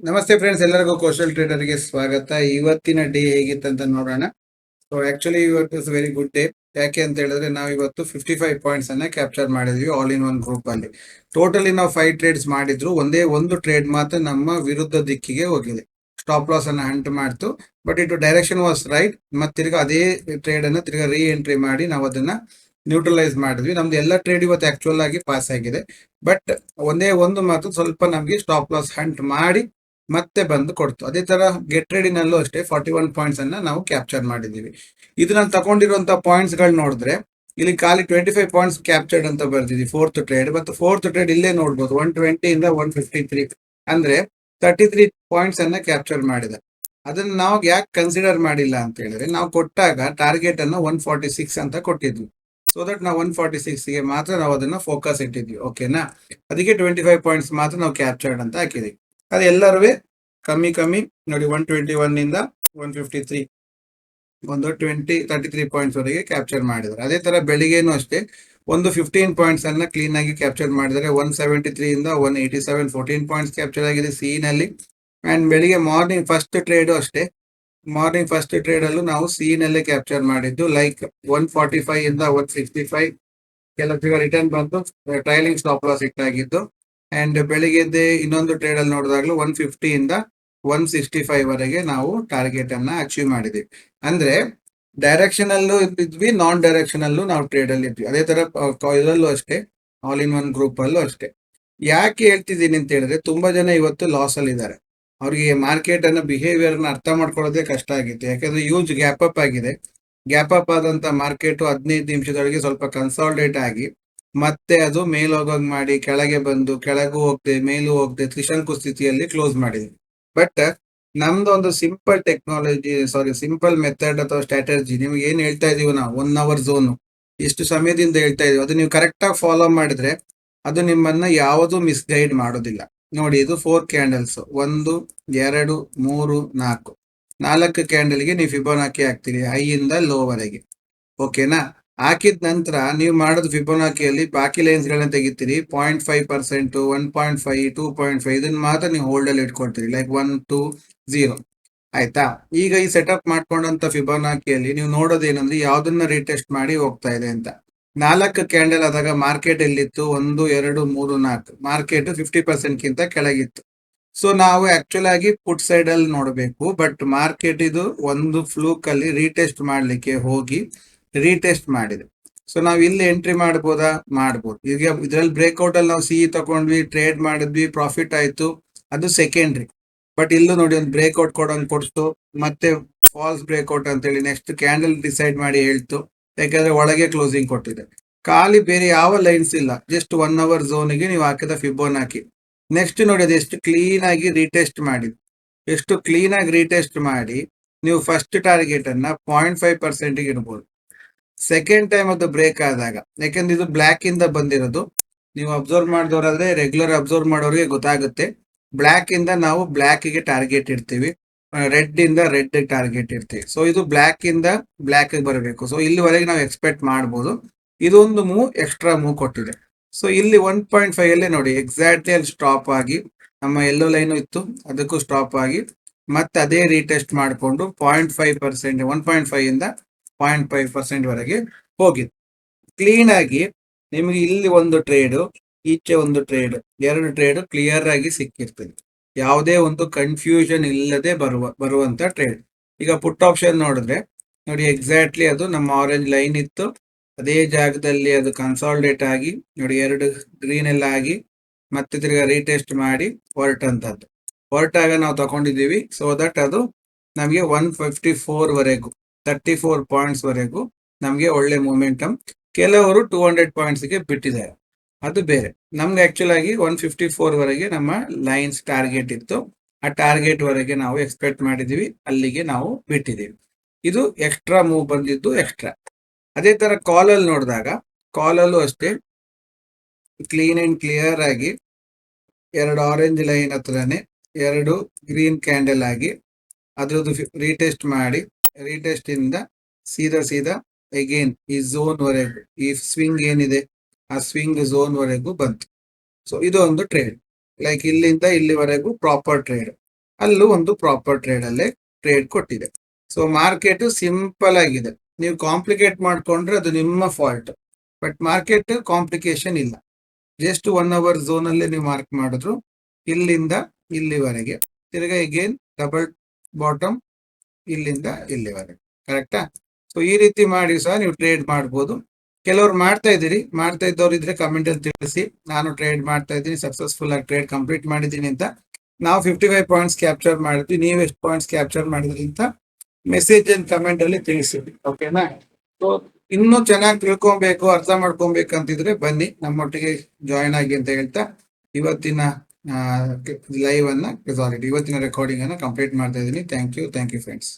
ನಮಸ್ತೆ ಫ್ರೆಂಡ್ಸ್, ಎಲ್ಲರಿಗೂ ಕೋಸ್ಟಲ್ ಟ್ರೇಡರ್ಗೆ ಸ್ವಾಗತ. ಇವತ್ತಿನ ಡೇ ಹೇಗಿತ್ತಂತ ನೋಡೋಣ. ಸೊ ಆಕ್ಚುಲಿ ಇವತ್ತು ಇಸ್ ವೆರಿ ಗುಡ್ ಡೇ. ಯಾಕೆ ಅಂತ ಹೇಳಿದ್ರೆ ನಾವು ಇವತ್ತು 55 ಪಾಯಿಂಟ್ಸ್ ಅನ್ನ ಕ್ಯಾಪ್ಚರ್ ಮಾಡಿದ್ವಿ ಆಲ್ ಇನ್ ಒನ್ ಗ್ರೂಪ್ ಅಲ್ಲಿ. ಟೋಟಲಿ ನಾವು 5 ಟ್ರೇಡ್ಸ್ ಮಾಡಿದ್ರು, ಒಂದೇ ಒಂದು ಟ್ರೇಡ್ ಮಾತ್ರ ನಮ್ಮ ವಿರುದ್ಧ ದಿಕ್ಕಿಗೆ ಹೋಗಿದೆ. ಸ್ಟಾಪ್ ಲಾಸ್ ಅನ್ನ ಹಂಟ್ ಮಾಡ್ತು, but it direction was right. ಮತ್ತೆ ತಿರ್ಗಾ ಅದೇ ಟ್ರೇಡ್ ಅನ್ನ ತಿರ್ಗಾ ರೀ ಎಂಟ್ರಿ ಮಾಡಿ ನಾವು ಅದನ್ನ ನ್ಯೂಟ್ರಲೈಸ್ ಮಾಡಿದ್ವಿ. ನಮ್ದು ಎಲ್ಲ ಟ್ರೇಡ್ ಇವತ್ತು ಆಕ್ಚುಲ್ ಆಗಿ ಪಾಸ್ ಆಗಿದೆ. ಬಟ್ ಒಂದೇ ಒಂದು ಮಾತ್ರ ಸ್ವಲ್ಪ ನಮ್ಗೆ ಸ್ಟಾಪ್ ಲಾಸ್ ಹಂಟ್ ಮಾಡಿ ಮತ್ತೆ ಬಂದು ಕೊಡ್ತು. ಅದೇ ತರ ಗೆಟ್ ರೆಡಿ ನಲ್ಲೂ ಅಷ್ಟೇ 41 ಪಾಯಿಂಟ್ಸ್ ಅನ್ನ ನಾವು ಕ್ಯಾಪ್ಚರ್ ಮಾಡಿದೀವಿ. ಇದು ನಾನು ತಗೊಂಡಿರುವಂತಹ ಪಾಯಿಂಟ್ಸ್ ಗಳು ನೋಡಿದ್ರೆ ಇಲ್ಲಿ ಖಾಲಿ 25 ಪಾಯಿಂಟ್ಸ್ ಕ್ಯಾಪ್ಚರ್ಡ್ ಅಂತ ಬರ್ದಿದ್ವಿ ಫೋರ್ತ್ ಟ್ರೇಡ್. ಮತ್ತು ಫೋರ್ತ್ ಟ್ರೇಡ್ ಇಲ್ಲೇ ನೋಡ್ಬೋದು 120 ಇಂದ 153, ಅಂದ್ರೆ 33 ಪಾಯಿಂಟ್ಸ್ ಅನ್ನ ಕ್ಯಾಪ್ಚರ್ ಮಾಡಿದೆ. ಅದನ್ನ ನಾವು ಯಾಕೆ ಕನ್ಸಿಡರ್ ಮಾಡಿಲ್ಲ ಅಂತ ಹೇಳಿದ್ರೆ, ನಾವು ಕೊಟ್ಟಾಗ ಟಾರ್ಗೆಟ್ ಅನ್ನ 146 ಅಂತ ಕೊಟ್ಟಿದ್ವಿ. ಸೊ ದಟ್ ನಾವು 146 ಗೆ ಮಾತ್ರ ನಾವು ಅದನ್ನ ಫೋಕಸ್ ಇಟ್ಟಿದ್ವಿ. ಓಕೆನಾ? ಅದಕ್ಕೆ 25 ಪಾಯಿಂಟ್ಸ್ ಮಾತ್ರ ನಾವು ಕ್ಯಾಪ್ಚರ್ಡ್ ಅಂತ ಹಾಕಿದ್ವಿ. ಅದೆಲ್ಲರೂ ಕಮ್ಮಿ ಕಮ್ಮಿ ನೋಡಿ, 121 ಇಂದ 153 ಒಂದು 33 ಪಾಯಿಂಟ್ಸ್ ವರೆಗೆ ಕ್ಯಾಪ್ಚರ್ ಮಾಡಿದ್ರು. ಅದೇ ತರ ಬೆಳಿಗ್ಗೆನೂ ಅಷ್ಟೇ ಒಂದು 15 ಪಾಯಿಂಟ್ಸ್ ಅನ್ನ ಕ್ಲೀನ್ ಆಗಿ ಕ್ಯಾಪ್ಚರ್ ಮಾಡಿದರೆ 173 ಇಂದ 187 14 ಪಾಯಿಂಟ್ಸ್ ಕ್ಯಾಪ್ಚರ್ ಆಗಿದೆ ಸಿ ನಲ್ಲಿ. ಅಂಡ್ ಬೆಳಿಗ್ಗೆ ಮಾರ್ನಿಂಗ್ ಫಸ್ಟ್ ಟ್ರೇಡ್ ಅಷ್ಟೇ, ಮಾರ್ನಿಂಗ್ ಫಸ್ಟ್ ಟ್ರೇಡ್ ಅಲ್ಲೂ ನಾವು ಸಿ ನಲ್ಲೇ ಕ್ಯಾಪ್ಚರ್ ಮಾಡಿದ್ದು. ಲೈಕ್ 145 ಇಂದ 165 ಕೆಲವು ರಿಟರ್ನ್ ಬಂದು ಟ್ರೈಲಿಂಗ್ ಸ್ಟಾಪ್ ಲಾಸ್ ಇಟ್ಟಾಗಿದ್ದು. ಅಂಡ್ ಬೆಳಿಗ್ಗೆದ್ದೆ ಇನ್ನೊಂದು ಟ್ರೇಡ್ ಅಲ್ಲಿ ನೋಡಿದಾಗ್ಲೂ 150 ಇಂದ 165 ವರೆಗೆ ನಾವು ಟಾರ್ಗೆಟ್ ಅನ್ನ ಅಚೀವ್ ಮಾಡಿದ್ವಿ. ಅಂದ್ರೆ ಡೈರೆಕ್ಷನ್ ಅಲ್ಲೂ ಇದ್ವಿ, ನಾನ್ ಡೈರೆಕ್ಷನ್ ಅಲ್ಲೂ ನಾವು ಟ್ರೇಡ್ ಅಲ್ಲಿ ಇದ್ವಿ. ಅದೇ ತರ ಇದರಲ್ಲೂ ಅಷ್ಟೇ, ಆಲ್ ಇನ್ ಒನ್ ಗ್ರೂಪ್ ಅಲ್ಲೂ ಅಷ್ಟೇ. ಯಾಕೆ ಹೇಳ್ತಿದ್ದೀನಿ ಅಂತ ಹೇಳಿದ್ರೆ, ತುಂಬಾ ಜನ ಇವತ್ತು ಲಾಸ್ ಅಲ್ಲಿ ಇದ್ದಾರೆ. ಅವ್ರಿಗೆ ಮಾರ್ಕೆಟ್ ಅನ್ನ ಬಿಹೇವಿಯರ್ ನ ಅರ್ಥ ಮಾಡ್ಕೊಳ್ಳೋದೇ ಕಷ್ಟ ಆಗಿತ್ತು. ಯಾಕಂದ್ರೆ ಯೂಜ್ ಗ್ಯಾಪ್ ಅಪ್ ಆಗಿದೆ. ಗ್ಯಾಪ್ ಅಪ್ ಆದಂತ ಮಾರ್ಕೆಟ್ 15 ನಿಮಿಷದೊಳಗೆ ಸ್ವಲ್ಪ ಕನ್ಸಾಲ್ಟೇಟ್ ಆಗಿ ಮತ್ತೆ ಅದು ಮೇಲ್ ಹೋಗೋಂಗ್ ಮಾಡಿ ಕೆಳಗೆ ಬಂದು ಕೆಳಗೂ ಹೋಗದೆ ಮೇಲೂ ಹೋಗದೆ ತ್ರಿಶಂಕು ಸ್ಥಿತಿಯಲ್ಲಿ ಕ್ಲೋಸ್ ಮಾಡಿದ್ವಿ. ಬಟ್ ನಮ್ದು ಒಂದು ಸಿಂಪಲ್ ಟೆಕ್ನಾಲಜಿ, ಸಿಂಪಲ್ ಮೆಥಡ್ ಅಥವಾ ಸ್ಟ್ರಾಟಜಿ ನಿಮ್ಗೆ ಏನ್ ಹೇಳ್ತಾ ಇದೀವಿ ನಾವು, 1 ಅವರ್ ಝೋನ್ ಇಷ್ಟು ಸಮಯದಿಂದ ಹೇಳ್ತಾ ಇದೀವಿ, ಅದು ನೀವು ಕರೆಕ್ಟ್ ಆಗಿ ಫಾಲೋ ಮಾಡಿದ್ರೆ ಅದು ನಿಮ್ಮನ್ನ ಯಾವುದು ಮಿಸ್ಗೈಡ್ ಮಾಡೋದಿಲ್ಲ. ನೋಡಿ, ಇದು 4 ಕ್ಯಾಂಡಲ್ಸ್, 1 2 3 4 4 ಕ್ಯಾಂಡಲ್ಗೆ ನೀವು ಫಿಬೋನಾಕಿ ಹಾಕ್ತೀರಿ ಹೈ ಇಂದ ಲೋ ವರೆಗೆ. ಓಕೆನಾ? ಹಾಕಿದ ನಂತರ ನೀವು ಮಾಡೋದು ಫಿಬೋನಾಕಿಯಲ್ಲಿ ಬಾಕಿ ಲೈನ್ಸ್ ಗಳನ್ನ ತೆಗಿತೀರಿ. 0.5%, 1.5, 2.5 ಇದನ್ನ ಮಾತ್ರ ನೀವು ಹೋಲ್ಡ್ ಅಲ್ಲಿ ಇಟ್ಕೊಳ್ತೀರಿ. ಲೈಕ್ 1 2 0. ಆಯ್ತಾ? ಈಗ ಈ ಸೆಟಪ್ ಮಾಡ್ಕೊಂಡಂತ ಫಿಬೋನಾಕಿಯಲ್ಲಿ ನೀವು ನೋಡೋದೇನಂದ್ರೆ ಯಾವ್ದನ್ನ ರೀಟೆಸ್ಟ್ ಮಾಡಿ ಹೋಗ್ತಾ ಇದೆ ಅಂತ. 4 ಕ್ಯಾಂಡಲ್ ಆದಾಗ ಮಾರ್ಕೆಟ್ ಎಲ್ಲಿತ್ತು? 1 2 3 4 ಮಾರ್ಕೆಟ್ 50% ಗಿಂತ ಕೆಳಗಿತ್ತು. ಸೊ ನಾವು ಆಕ್ಚುಲ್ ಆಗಿ ಪುಟ್ ಸೈಡ್ ಅಲ್ಲಿ ನೋಡಬೇಕು. ಬಟ್ ಮಾರ್ಕೆಟ್ ಇದು ಒಂದು ಫ್ಲೂಕ್ ಅಲ್ಲಿ ರೀಟೆಸ್ಟ್ ಮಾಡ್ಲಿಕ್ಕೆ ಹೋಗಿ ರೀಟೆಸ್ಟ್ ಮಾಡಿದೆ. ಸೊ ನಾವು ಇಲ್ಲಿ ಎಂಟ್ರಿ ಮಾಡ್ಬೋದಾ? ಮಾಡ್ಬೋದು. ಈಗ ಇದ್ರಲ್ಲಿ ಬ್ರೇಕ್ಔಟ್ ಅಲ್ಲಿ ನಾವು ಸಿ ತಗೊಂಡ್ವಿ, ಟ್ರೇಡ್ ಮಾಡಿದ್ವಿ, ಪ್ರಾಫಿಟ್ ಆಯ್ತು, ಅದು ಸೆಕೆಂಡ್ರಿ. ಬಟ್ ಇಲ್ಲೂ ನೋಡಿ, ಒಂದು ಬ್ರೇಕ್ಔಟ್ ಕೊಡೋಂಗ್ ಕೊಡ್ತು, ಮತ್ತೆ ಫಾಲ್ಸ್ ಬ್ರೇಕ್ಔಟ್ ಅಂತೇಳಿ ನೆಕ್ಸ್ಟ್ ಕ್ಯಾಂಡಲ್ ಡಿಸೈಡ್ ಮಾಡಿ ಹೇಳ್ತು. ಯಾಕಂದ್ರೆ ಒಳಗೆ ಕ್ಲೋಸಿಂಗ್ ಕೊಟ್ಟಿದೆ. ಖಾಲಿ ಬೇರೆ ಯಾವ ಲೈನ್ಸ್ ಇಲ್ಲ, ಜಸ್ಟ್ 1 ಅವರ್ ಝೋನ್ಗೆ ನೀವು ಹಾಕಿದ ಫಿಬೋನಾಕಿ. ನೆಕ್ಸ್ಟ್ ನೋಡಿ, ಅದು ಎಷ್ಟು ಕ್ಲೀನ್ ಆಗಿ ರೀಟೆಸ್ಟ್ ಮಾಡಿದ್ದು. ಎಷ್ಟು ಕ್ಲೀನ್ ಆಗಿ ರೀಟೆಸ್ಟ್ ಮಾಡಿ ನೀವು ಫಸ್ಟ್ ಟಾರ್ಗೆಟ್ ಅನ್ನ 0.5% ಇಡ್ಬೋದು. ಸೆಕೆಂಡ್ ಟೈಮ್ ಅದು ಬ್ರೇಕ್ ಆದಾಗ, ಯಾಕಂದ್ರೆ ಇದು ಬ್ಲಾಕ್ ಇಂದ ಬಂದಿರೋದು, ನೀವು ಅಬ್ಸರ್ವ್ ಮಾಡಿದವರಾದ್ರೆ ರೆಗ್ಯುಲರ್ ಅಬ್ಸರ್ವ್ ಮಾಡೋರಿಗೆ ಗೊತ್ತಾಗುತ್ತೆ. ಬ್ಲಾಕ್ ಇಂದ ನಾವು ಬ್ಲಾಕ್ ಗೆ ಟಾರ್ಗೆಟ್ ಇಡ್ತೀವಿ, ರೆಡ್ ಇಂದ ರೆಡ್ ಟಾರ್ಗೆಟ್ ಇಡ್ತೀವಿ. ಸೊ ಇದು ಬ್ಲಾಕ್ ಇಂದ ಬ್ಲಾಕ್ ಬರಬೇಕು. ಸೊ ಇಲ್ಲಿವರೆಗೆ ನಾವು ಎಕ್ಸ್ಪೆಕ್ಟ್ ಮಾಡ್ಬೋದು. ಇದೊಂದು ಮೂವ್ ಎಕ್ಸ್ಟ್ರಾ ಮೂವ್ ಕೊಟ್ಟಿದೆ. ಸೊ ಇಲ್ಲಿ 1.5 ಅಲ್ಲೇ ನೋಡಿ ಎಕ್ಸಾಕ್ಟ್ಲಿ ಅಲ್ಲಿ ಸ್ಟಾಪ್ ಆಗಿ, ನಮ್ಮ ಎಲ್ಲೋ ಲೈನ್ ಇತ್ತು ಅದಕ್ಕೂ ಸ್ಟಾಪ್ ಆಗಿ ಮತ್ತೆ ಅದೇ ರೀಟೆಸ್ಟ್ ಮಾಡಿಕೊಂಡು 0.5%, 1.5 ಇಂದ 0.5% ವರೆಗೆ ಹೋಗಿದೆ. ಕ್ಲೀನ್ ಆಗಿ ನಿಮಗೆ ಇಲ್ಲಿ ಒಂದು ಟ್ರೇಡ್, ಈಚೆ ಒಂದು ಟ್ರೇಡ್, 2 ಟ್ರೇಡ್ ಕ್ಲಿಯರ್ ಆಗಿ ಸಿಕ್ಕಿರ್ತದೆ. ಯಾವುದೇ ಒಂದು ಕನ್ಫ್ಯೂಷನ್ ಇಲ್ಲದೆ ಬರುವಂತ ಟ್ರೇಡ್. ಈಗ ಪುಟ್ ಆಪ್ಷನ್ ನೋಡಿದ್ರೆ ನೋಡಿ, ಎಕ್ಸಾಕ್ಟ್ಲಿ ಅದು ನಮ್ಮ ಆರೆಂಜ್ ಲೈನ್ ಇತ್ತು, ಅದೇ ಜಾಗದಲ್ಲಿ ಅದು ಕನ್ಸಾಲ್ಟೇಟ್ ಆಗಿ ನೋಡಿ 2 ಗ್ರೀನ್ ಎಲ್ಲ ಆಗಿ ಮತ್ತೆ ತಿರ್ಗಾ ರೀಟೆಸ್ಟ್ ಮಾಡಿ ಹೊರಟಂತದ್ದು. ಹೊರಟಾಗ ನಾವು ತಗೊಂಡಿದ್ದೀವಿ. ಸೊ ದಟ್ ಅದು ನಮಗೆ 154 ವರೆಗೂ, 34 ಪಾಯಿಂಟ್ಸ್ ವರೆಗೂ ನಮಗೆ ಒಳ್ಳೆ ಮೊಮೆಂಟಮ್. ಕೆಲವರು 200 ಪಾಯಿಂಟ್ಸ್ಗೆ ಬಿಟ್ಟಿದ್ದಾರೆ, ಅದು ಬೇರೆ. ನಮ್ಗೆ ಆಕ್ಚುಲ್ ಆಗಿ 154 ವರೆಗೆ ನಮ್ಮ ಲೈನ್ಸ್ ಟಾರ್ಗೆಟ್ ಇತ್ತು. ಆ ಟಾರ್ಗೆಟ್ ವರೆಗೆ ನಾವು ಎಕ್ಸ್ಪೆಕ್ಟ್ ಮಾಡಿದೀವಿ, ಅಲ್ಲಿಗೆ ನಾವು ಬಿಟ್ಟಿದ್ದೀವಿ. ಇದು ಎಕ್ಸ್ಟ್ರಾ ಮೂವ್ ಬಂದಿದ್ದು ಎಕ್ಸ್ಟ್ರಾ. ಅದೇ ತರ ಕಾಲ್ ಅಲ್ಲಿ ನೋಡಿದಾಗ, ಕಾಲ್ ಅಲ್ಲೂ ಅಷ್ಟೇ ಕ್ಲೀನ್ ಅಂಡ್ ಕ್ಲಿಯರ್ ಆಗಿ 2 ಆರೆಂಜ್ ಲೈನ್ ಹತ್ರನೇ 2 ಗ್ರೀನ್ ಕ್ಯಾಂಡಲ್ ಆಗಿ ಅದ್ರದ್ದು ರೀಟೆಸ್ಟ್ ಮಾಡಿ, ರೀಟೆಸ್ಟ್ ಇಂದ ಸೀದಾ ಅಗೇನ್ ಈ ಝೋನ್ ವರೆಗೂ, ಈ ಸ್ವಿಂಗ್ ಏನಿದೆ ಆ ಸ್ವಿಂಗ್ ಝೋನ್ ವರೆಗೂ ಬಂತು. ಸೊ ಇದು ಒಂದು ಟ್ರೇಡ್, ಲೈಕ್ ಇಲ್ಲಿಂದ ಇಲ್ಲಿವರೆಗೂ ಪ್ರಾಪರ್ ಟ್ರೇಡ್. ಅಲ್ಲೂ ಒಂದು ಪ್ರಾಪರ್ ಟ್ರೇಡ್ ಅಲ್ಲೇ ಟ್ರೇಡ್ ಕೊಟ್ಟಿದೆ. ಸೊ ಮಾರ್ಕೆಟ್ ಸಿಂಪಲ್ ಆಗಿದೆ. ನೀವು ಕಾಂಪ್ಲಿಕೇಟ್ ಮಾಡ್ಕೊಂಡ್ರೆ ಅದು ನಿಮ್ಮ ಫಾಲ್ಟ್. ಬಟ್ ಮಾರ್ಕೆಟ್ ಕಾಂಪ್ಲಿಕೇಶನ್ ಇಲ್ಲ. ಜಸ್ಟ್ 1 ಅವರ್ ಝೋನ್ ಅಲ್ಲೇ ನೀವು ಮಾರ್ಕ್ ಮಾಡಿದ್ರು ಇಲ್ಲಿಂದ ಇಲ್ಲಿವರೆಗೆ, ತಿರ್ಗಾ ಅಗೇನ್ ಡಬಲ್ ಬಾಟಮ್ ಇಲ್ಲಿಂದ ಇಲ್ಲಿವರೆಗೆ. ಕರೆಕ್ಟಾ? ಸೊ ಈ ರೀತಿ ಮಾಡಿ ಸಹ ನೀವು ಟ್ರೇಡ್ ಮಾಡ್ಬೋದು. ಕೆಲವ್ರು ಮಾಡ್ತಾ ಇದ್ದೀರಿ, ಮಾಡ್ತಾ ಇದ್ದವ್ರು ಇದ್ರೆ ಕಮೆಂಟ್ ಅಲ್ಲಿ ತಿಳಿಸಿ, ನಾನು ಟ್ರೇಡ್ ಮಾಡ್ತಾ ಇದ್ದೀನಿ, ಸಕ್ಸಸ್ಫುಲ್ ಆಗಿ ಟ್ರೇಡ್ ಕಂಪ್ಲೀಟ್ ಮಾಡಿದ್ದೀನಿ ಅಂತ. ನಾವು 55 ಪಾಯಿಂಟ್ಸ್ ಕ್ಯಾಪ್ಚರ್ ಮಾಡಿದ್ವಿ, ನೀವು ಎಷ್ಟು ಪಾಯಿಂಟ್ಸ್ ಕ್ಯಾಪ್ಚರ್ ಮಾಡಿದ್ರಿ ಅಂತ ಮೆಸೇಜ್ ಅಂಡ್ ಕಮೆಂಟ್ ಅಲ್ಲಿ ತಿಳಿಸಿ. ಓಕೆನಾ? ಸೊ ಇನ್ನೂ ಚೆನ್ನಾಗಿ ತಿಳ್ಕೊಬೇಕು, ಅರ್ಥ ಮಾಡ್ಕೊಬೇಕಂತಿದ್ರೆ ಬನ್ನಿ ನಮ್ಮೊಟ್ಟಿಗೆ ಜಾಯಿನ್ ಆಗಿ ಅಂತ ಹೇಳ್ತಾ ಇವತ್ತಿನ ಲೈವ್ ಅನ್ನ, ಸಾರಿ, ಇವತ್ತಿನ ರೆಕಾರ್ಡಿಂಗ್ ಅನ್ನ ಕಂಪ್ಲೀಟ್ ಮಾಡ್ತಾ ಇದ್ದೀನಿ. Thank you friends.